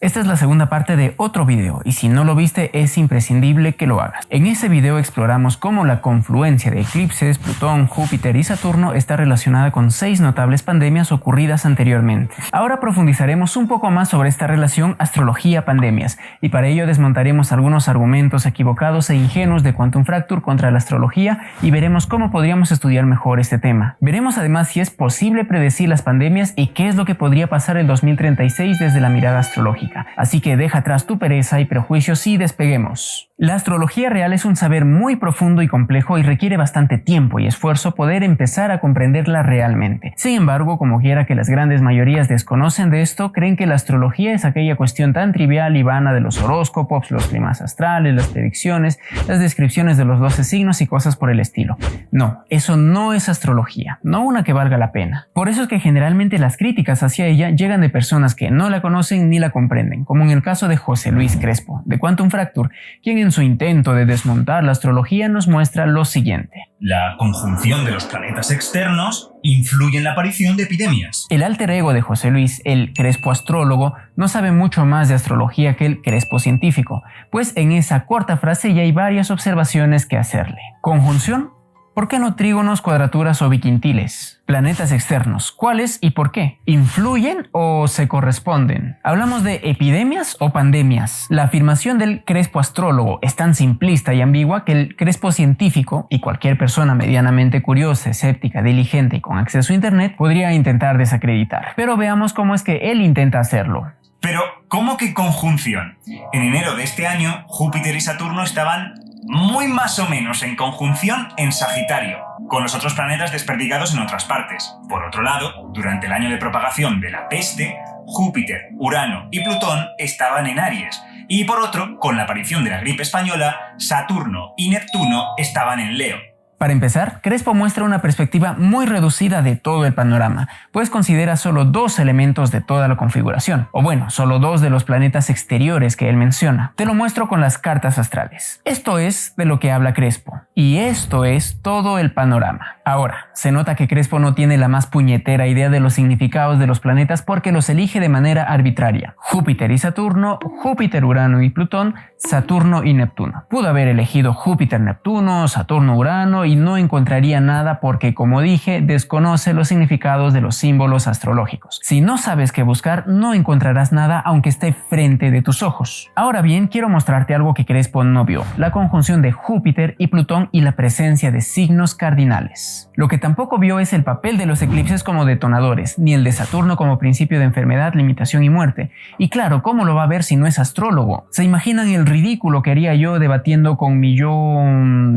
Esta es la segunda parte de otro video y si no lo viste es imprescindible que lo hagas. En ese video exploramos cómo la confluencia de eclipses, Plutón, Júpiter y Saturno está relacionada con 6 notables pandemias ocurridas anteriormente. Ahora profundizaremos un poco más sobre esta relación astrología-pandemias y para ello desmontaremos algunos argumentos equivocados e ingenuos de Quantum Fracture contra la astrología y veremos cómo podríamos estudiar mejor este tema. Veremos además si es posible predecir las pandemias y qué es lo que podría pasar en 2036 desde la mirada astrológica. Así que deja atrás tu pereza y prejuicios y despeguemos. La astrología real es un saber muy profundo y complejo y requiere bastante tiempo y esfuerzo poder empezar a comprenderla realmente. Sin embargo, como quiera que las grandes mayorías desconocen de esto, creen que la astrología es aquella cuestión tan trivial y vana de los horóscopos, los climas astrales, las predicciones, las descripciones de los 12 signos y cosas por el estilo. No, eso no es astrología, no una que valga la pena. Por eso es que generalmente las críticas hacia ella llegan de personas que no la conocen ni la comprenden, como en el caso de José Luis Crespo, de Quantum Fracture, quien en su intento de desmontar la astrología nos muestra lo siguiente. La conjunción de los planetas externos influye en la aparición de epidemias. El alter ego de José Luis, el Crespo astrólogo, no sabe mucho más de astrología que el Crespo científico, pues en esa corta frase ya hay varias observaciones que hacerle. Conjunción. ¿Por qué no trígonos, cuadraturas o biquintiles? Planetas externos, ¿cuáles y por qué? ¿Influyen o se corresponden? ¿Hablamos de epidemias o pandemias? La afirmación del Crespo astrólogo es tan simplista y ambigua que el Crespo científico y cualquier persona medianamente curiosa, escéptica, diligente y con acceso a internet podría intentar desacreditar. Pero veamos cómo es que él intenta hacerlo. Pero, ¿cómo que conjunción? En enero de este año, Júpiter y Saturno estaban muy más o menos en conjunción en Sagitario, con los otros planetas desperdigados en otras partes. Por otro lado, durante el año de propagación de la peste, Júpiter, Urano y Plutón estaban en Aries, y por otro, con la aparición de la gripe española, Saturno y Neptuno estaban en Leo. Para empezar, Crespo muestra una perspectiva muy reducida de todo el panorama, pues considera solo 2 elementos de toda la configuración, o bueno, solo 2 de los planetas exteriores que él menciona. Te lo muestro con las cartas astrales. Esto es de lo que habla Crespo, y esto es todo el panorama. Ahora, se nota que Crespo no tiene la más puñetera idea de los significados de los planetas porque los elige de manera arbitraria. Júpiter y Saturno, Júpiter, Urano y Plutón, Saturno y Neptuno. Pudo haber elegido Júpiter, Neptuno, Saturno, Urano y no encontraría nada porque, como dije, desconoce los significados de los símbolos astrológicos. Si no sabes qué buscar, no encontrarás nada aunque esté frente de tus ojos. Ahora bien, quiero mostrarte algo que Crespo no vio: la conjunción de Júpiter y Plutón y la presencia de signos cardinales. Lo que tampoco vio es el papel de los eclipses como detonadores, ni el de Saturno como principio de enfermedad, limitación y muerte. Y claro, ¿cómo lo va a ver si no es astrólogo? ¿Se imaginan el ridículo que haría yo debatiendo con mi yo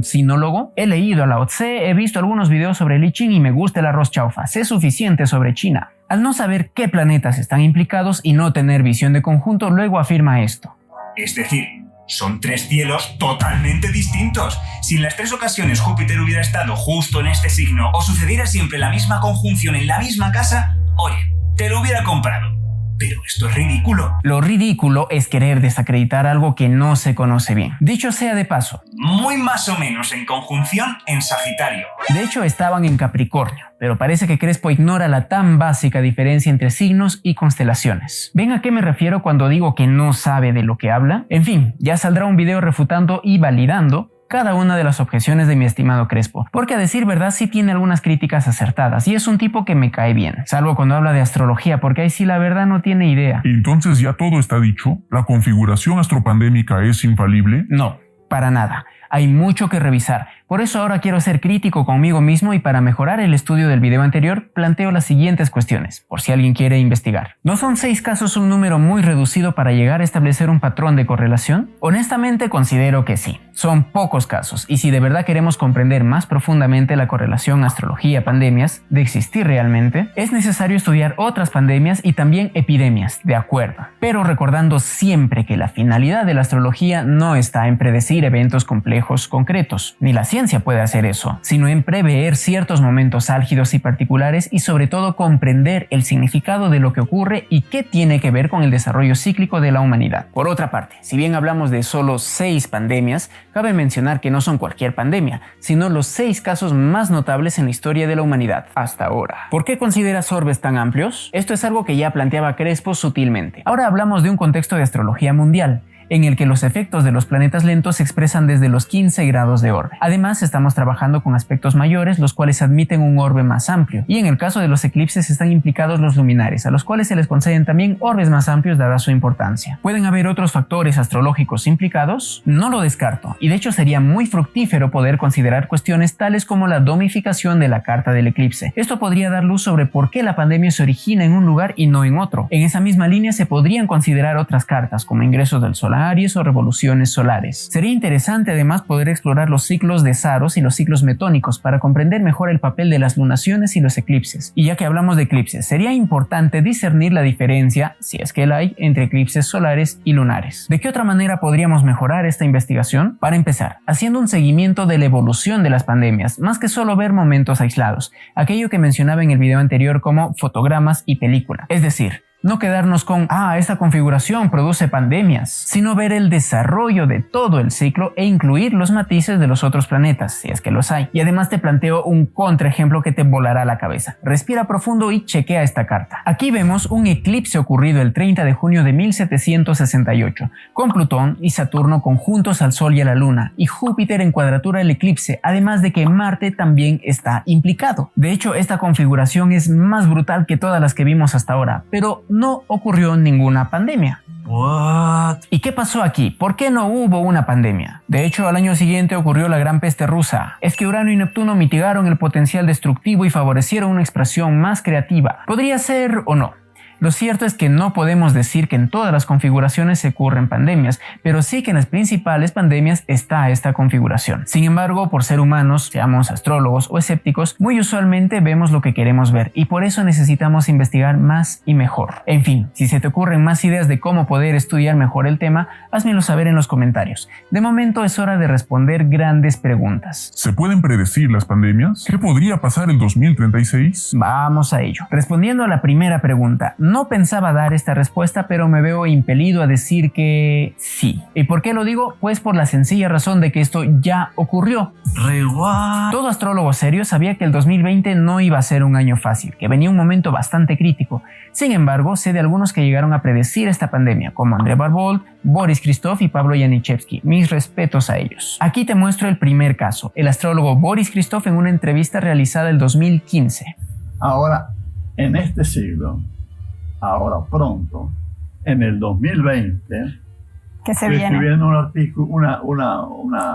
sinólogo? He leído a Lao Tse, he visto algunos videos sobre el I Ching y me gusta el arroz chaufa. Sé suficiente sobre China. Al no saber qué planetas están implicados y no tener visión de conjunto, luego afirma esto. Es decir, son 3 cielos totalmente distintos. Si en las 3 ocasiones Júpiter hubiera estado justo en este signo o sucediera siempre la misma conjunción en la misma casa, oye, te lo hubiera comprado. Pero esto es ridículo. Lo ridículo es querer desacreditar algo que no se conoce bien. Dicho sea de paso, muy más o menos en conjunción en Sagitario. De hecho, estaban en Capricornio, pero parece que Crespo ignora la tan básica diferencia entre signos y constelaciones. ¿Ven a qué me refiero cuando digo que no sabe de lo que habla? En fin, ya saldrá un video refutando y validando cada una de las objeciones de mi estimado Crespo, porque a decir verdad sí tiene algunas críticas acertadas y es un tipo que me cae bien, salvo cuando habla de astrología, porque ahí sí la verdad no tiene idea. Entonces ya todo está dicho, ¿la configuración astropandémica es infalible? No, para nada. Hay mucho que revisar. Por eso ahora quiero ser crítico conmigo mismo y para mejorar el estudio del video anterior planteo las siguientes cuestiones, por si alguien quiere investigar. ¿No son 6 casos un número muy reducido para llegar a establecer un patrón de correlación? Honestamente considero que sí. Son pocos casos y si de verdad queremos comprender más profundamente la correlación astrología-pandemias, de existir realmente, es necesario estudiar otras pandemias y también epidemias, de acuerdo. Pero recordando siempre que la finalidad de la astrología no está en predecir eventos complejos concretos, ni la ciencia ciencia puede hacer eso, sino en prever ciertos momentos álgidos y particulares y sobre todo comprender el significado de lo que ocurre y qué tiene que ver con el desarrollo cíclico de la humanidad. Por otra parte, si bien hablamos de solo 6 pandemias, cabe mencionar que no son cualquier pandemia, sino los 6 casos más notables en la historia de la humanidad hasta ahora. ¿Por qué consideras orbes tan amplios? Esto es algo que ya planteaba Crespo sutilmente. Ahora hablamos de un contexto de astrología mundial, en el que los efectos de los planetas lentos se expresan desde los 15 grados de orbe. Además, estamos trabajando con aspectos mayores, los cuales admiten un orbe más amplio, y en el caso de los eclipses están implicados los luminares, a los cuales se les conceden también orbes más amplios dada su importancia. ¿Pueden haber otros factores astrológicos implicados? No lo descarto, y de hecho sería muy fructífero poder considerar cuestiones tales como la domificación de la carta del eclipse. Esto podría dar luz sobre por qué la pandemia se origina en un lugar y no en otro. En esa misma línea se podrían considerar otras cartas, como ingresos del sol Aries o revoluciones solares. Sería interesante además poder explorar los ciclos de Saros y los ciclos metónicos para comprender mejor el papel de las lunaciones y los eclipses. Y ya que hablamos de eclipses, sería importante discernir la diferencia, si es que la hay, entre eclipses solares y lunares. ¿De qué otra manera podríamos mejorar esta investigación? Para empezar, haciendo un seguimiento de la evolución de las pandemias, más que solo ver momentos aislados, aquello que mencionaba en el video anterior como fotogramas y película. Es decir, no quedarnos con, esta configuración produce pandemias, sino ver el desarrollo de todo el ciclo e incluir los matices de los otros planetas, si es que los hay. Y además te planteo un contraejemplo que te volará la cabeza. Respira profundo y chequea esta carta. Aquí vemos un eclipse ocurrido el 30 de junio de 1768, con Plutón y Saturno conjuntos al Sol y a la Luna, y Júpiter en cuadratura del eclipse, además de que Marte también está implicado. De hecho, esta configuración es más brutal que todas las que vimos hasta ahora, pero no ocurrió ninguna pandemia. What? ¿Y qué pasó aquí? ¿Por qué no hubo una pandemia? De hecho, al año siguiente ocurrió la Gran Peste Rusa. Es que Urano y Neptuno mitigaron el potencial destructivo y favorecieron una expresión más creativa. ¿Podría ser o no? Lo cierto es que no podemos decir que en todas las configuraciones se ocurren pandemias, pero sí que en las principales pandemias está esta configuración. Sin embargo, por ser humanos, seamos astrólogos o escépticos, muy usualmente vemos lo que queremos ver y por eso necesitamos investigar más y mejor. En fin, si se te ocurren más ideas de cómo poder estudiar mejor el tema, házmelo saber en los comentarios. De momento es hora de responder grandes preguntas. ¿Se pueden predecir las pandemias? ¿Qué podría pasar en 2036? Vamos a ello. Respondiendo a la primera pregunta, no pensaba dar esta respuesta, pero me veo impelido a decir que sí. ¿Y por qué lo digo? Pues por la sencilla razón de que esto ya ocurrió. Todo astrólogo serio sabía que el 2020 no iba a ser un año fácil, que venía un momento bastante crítico. Sin embargo, sé de algunos que llegaron a predecir esta pandemia, como André Barbault, Boris Christoph y Pablo Yanichevsky. Mis respetos a ellos. Aquí te muestro el primer caso, el astrólogo Boris Christoph en una entrevista realizada el 2015. Ahora, en este siglo, ahora pronto, en el 2020, ¿Qué se estoy viene? escribiendo un artículo,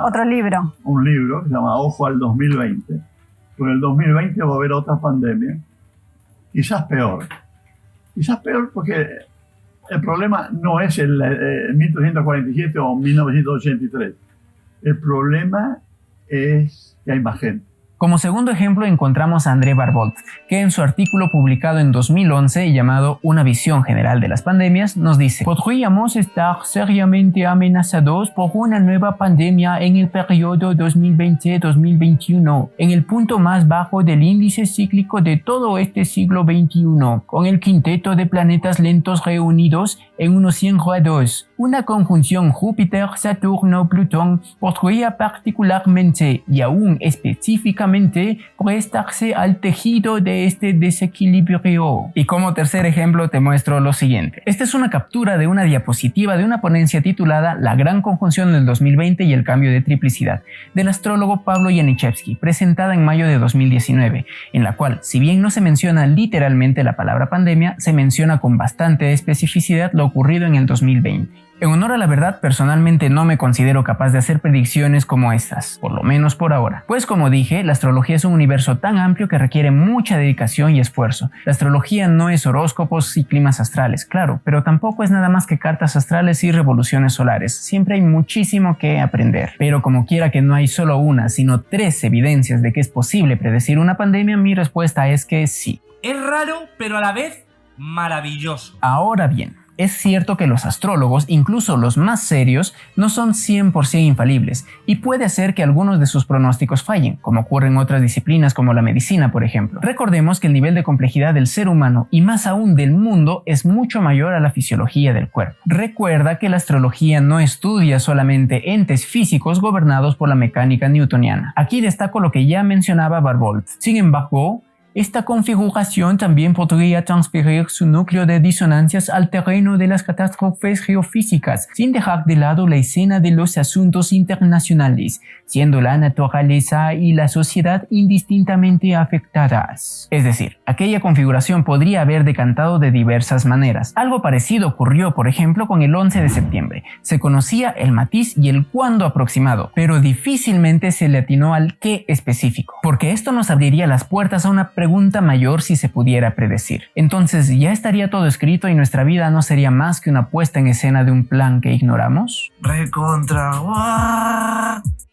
Otro libro. un libro que se llama Ojo al 2020. Con el 2020 va a haber otra pandemia, quizás peor. Quizás peor porque el problema no es el 1347 o 1983. El problema es que hay más gente. Como segundo ejemplo encontramos a André Barbault, que en su artículo publicado en 2011 llamado Una visión general de las pandemias nos dice: podríamos estar seriamente amenazados por una nueva pandemia en el periodo 2020-2021, en el punto más bajo del índice cíclico de todo este siglo XXI, con el quinteto de planetas lentos reunidos en unos 100 grados. Una conjunción Júpiter-Saturno-Plutón podría particularmente y aún específicamente prestarse al tejido de este desequilibrio. Y como tercer ejemplo te muestro lo siguiente. Esta es una captura de una diapositiva de una ponencia titulada La gran conjunción del 2020 y el cambio de triplicidad, del astrólogo Pablo Yanichevsky, presentada en mayo de 2019, en la cual, si bien no se menciona literalmente la palabra pandemia, se menciona con bastante especificidad lo ocurrido en el 2020. En honor a la verdad, personalmente no me considero capaz de hacer predicciones como estas, por lo menos por ahora. Pues como dije, la astrología es un universo tan amplio que requiere mucha dedicación y esfuerzo. La astrología no es horóscopos y climas astrales, claro, pero tampoco es nada más que cartas astrales y revoluciones solares. Siempre hay muchísimo que aprender. Pero como quiera que no hay solo una, sino 3 evidencias de que es posible predecir una pandemia, mi respuesta es que sí. Es raro, pero a la vez maravilloso. Ahora bien, Es cierto que los astrólogos, incluso los más serios, no son 100% infalibles y puede ser que algunos de sus pronósticos fallen, como ocurre en otras disciplinas como la medicina, por ejemplo. Recordemos que el nivel de complejidad del ser humano y más aún del mundo es mucho mayor a la fisiología del cuerpo. Recuerda que la astrología no estudia solamente entes físicos gobernados por la mecánica newtoniana. Aquí destaco lo que ya mencionaba Barbault. Sin embargo, esta configuración también podría transferir su núcleo de disonancias al terreno de las catástrofes geofísicas, sin dejar de lado la escena de los asuntos internacionales, siendo la naturaleza y la sociedad indistintamente afectadas. Es decir, aquella configuración podría haber decantado de diversas maneras. Algo parecido ocurrió, por ejemplo, con el 11 de septiembre. Se conocía el matiz y el cuándo aproximado, pero difícilmente se le atinó al qué específico, porque esto nos abriría las puertas a una pregunta mayor si se pudiera predecir. Entonces, ¿ya estaría todo escrito y nuestra vida no sería más que una puesta en escena de un plan que ignoramos?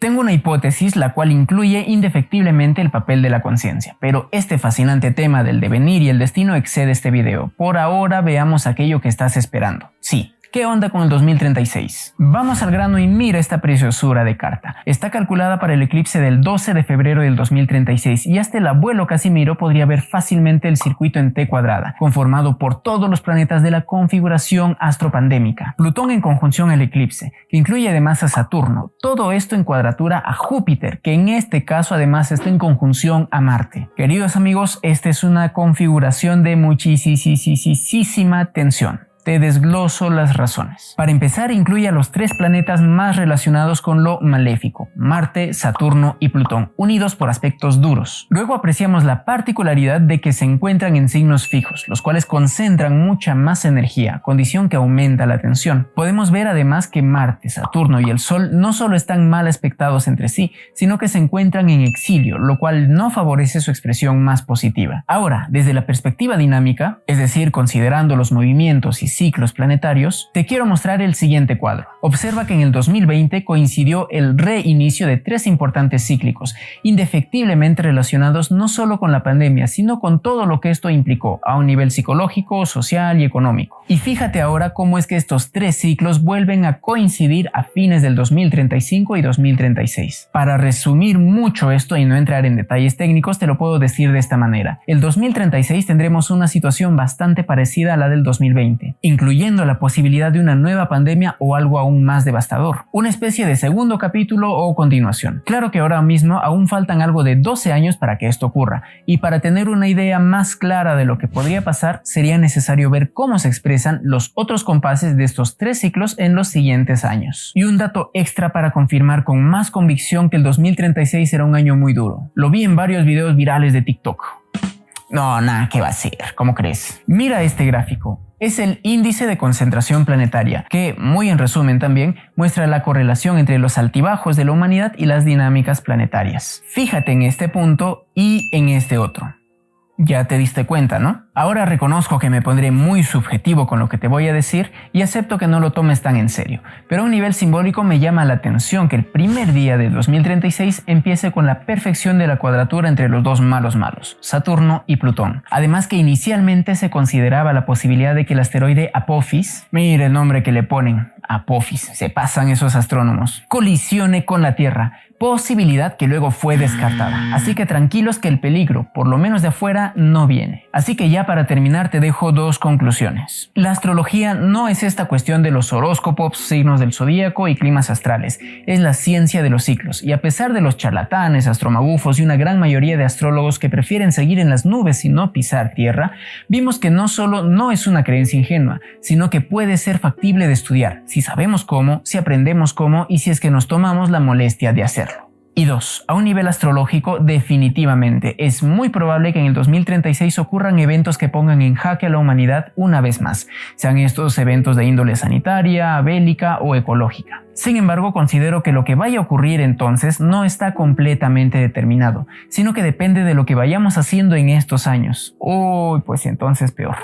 Tengo una hipótesis la cual incluye indefectiblemente el papel de la conciencia, pero este fascinante tema del devenir y el destino excede este video. Por ahora veamos aquello que estás esperando. Sí. ¿Qué onda con el 2036? Vamos al grano y mira esta preciosura de carta. Está calculada para el eclipse del 12 de febrero del 2036 y hasta el abuelo Casimiro podría ver fácilmente el circuito en T cuadrada, conformado por todos los planetas de la configuración astropandémica. Plutón en conjunción al eclipse, que incluye además a Saturno. Todo esto en cuadratura a Júpiter, que en este caso además está en conjunción a Marte. Queridos amigos, esta es una configuración de muchísima tensión. Te desgloso las razones. Para empezar, incluye a los 3 planetas más relacionados con lo maléfico: Marte, Saturno y Plutón, unidos por aspectos duros. Luego apreciamos la particularidad de que se encuentran en signos fijos, los cuales concentran mucha más energía, condición que aumenta la tensión. Podemos ver además que Marte, Saturno y el Sol no solo están mal aspectados entre sí, sino que se encuentran en exilio, lo cual no favorece su expresión más positiva. Ahora, desde la perspectiva dinámica, es decir, considerando los movimientos y ciclos planetarios, te quiero mostrar el siguiente cuadro. Observa que en el 2020 coincidió el reinicio de 3 importantes cíclicos, indefectiblemente relacionados no solo con la pandemia, sino con todo lo que esto implicó a un nivel psicológico, social y económico. Y fíjate ahora cómo es que estos 3 ciclos vuelven a coincidir a fines del 2035 y 2036. Para resumir mucho esto y no entrar en detalles técnicos, te lo puedo decir de esta manera. El 2036 tendremos una situación bastante parecida a la del 2020. Incluyendo la posibilidad de una nueva pandemia o algo aún más devastador, una especie de segundo capítulo o continuación. Claro que ahora mismo aún faltan algo de 12 años para que esto ocurra, y para tener una idea más clara de lo que podría pasar, sería necesario ver cómo se expresan los otros compases de estos 3 ciclos en los siguientes años. Y un dato extra para confirmar con más convicción que el 2036 será un año muy duro. Lo vi en varios videos virales de TikTok. No, nada, ¿qué va a ser? ¿Cómo crees? Mira este gráfico. Es el índice de concentración planetaria, que, muy en resumen también, muestra la correlación entre los altibajos de la humanidad y las dinámicas planetarias. Fíjate en este punto y en este otro. Ya te diste cuenta, ¿no? Ahora reconozco que me pondré muy subjetivo con lo que te voy a decir y acepto que no lo tomes tan en serio, pero a un nivel simbólico me llama la atención que el primer día de 2036 empiece con la perfección de la cuadratura entre los 2 malos, Saturno y Plutón. Además que inicialmente se consideraba la posibilidad de que el asteroide Apophis, mire el nombre que le ponen, Apophis, se pasan esos astrónomos, colisione con la Tierra, posibilidad que luego fue descartada. Así que tranquilos que el peligro, por lo menos de afuera, no viene. Así que ya para terminar te dejo 2 conclusiones. La astrología no es esta cuestión de los horóscopos, signos del zodíaco y climas astrales. Es la ciencia de los ciclos. Y a pesar de los charlatanes, astromagufos y una gran mayoría de astrólogos que prefieren seguir en las nubes y no pisar tierra, vimos que no solo no es una creencia ingenua, sino que puede ser factible de estudiar, si sabemos cómo, si aprendemos cómo y si es que nos tomamos la molestia de hacerlo. Y 2. A un nivel astrológico, definitivamente es muy probable que en el 2036 ocurran eventos que pongan en jaque a la humanidad una vez más, sean estos eventos de índole sanitaria, bélica o ecológica. Sin embargo, considero que lo que vaya a ocurrir entonces no está completamente determinado, sino que depende de lo que vayamos haciendo en estos años. Uy, pues entonces peor.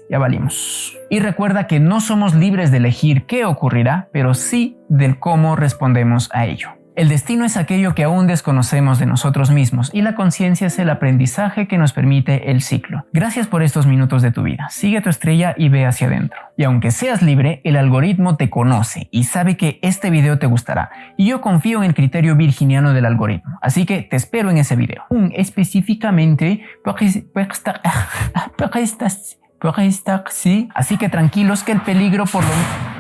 Ya valimos. Y recuerda que no somos libres de elegir qué ocurrirá, pero sí del cómo respondemos a ello. El destino es aquello que aún desconocemos de nosotros mismos y la conciencia es el aprendizaje que nos permite el ciclo. Gracias por estos minutos de tu vida. Sigue tu estrella y ve hacia adentro. Y aunque seas libre, el algoritmo te conoce y sabe que este video te gustará. Y yo confío en el criterio virginiano del algoritmo. Así que te espero en ese video. Específicamente por estar sí. Así que tranquilos que el peligro por lo